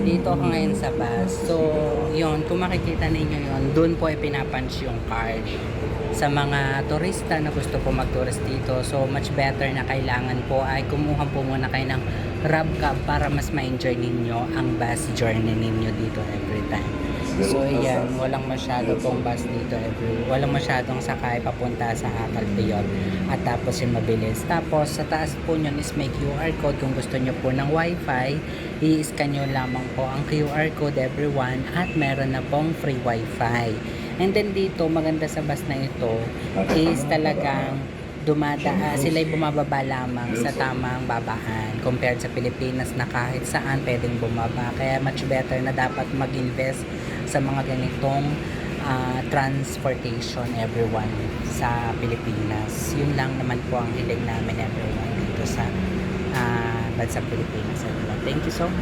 Dito ako ngayon sa bus. So, yun, kung makikita ninyo yun, doon po ay pinapunch yung card. Sa mga turista na gusto po mag-tourist dito, so much better na kailangan po ay kumuha po muna kayo ng RabCab para mas ma-enjoy ninyo ang bus journey ninyo dito every time. So, ayan, walang masyado pong bus dito walang masyadong sakay papunta sa Calpillon. At tapos yung mabilis. Tapos, sa taas po nyo is may QR code kung gusto nyo po ng wifi. I-scan nyo lamang po ang QR code everyone at meron na pong free wifi. And then dito, maganda sa bus na ito is talagang sila'y bumababa lamang sa tamang babaan compared sa Pilipinas na kahit saan pwedeng bumaba. Kaya much better na dapat mag-invest sa mga ganitong transportation everyone sa Pilipinas. Yun lang naman po ang hiling namin everyone dito sa bansang Pilipinas. Thank you so much.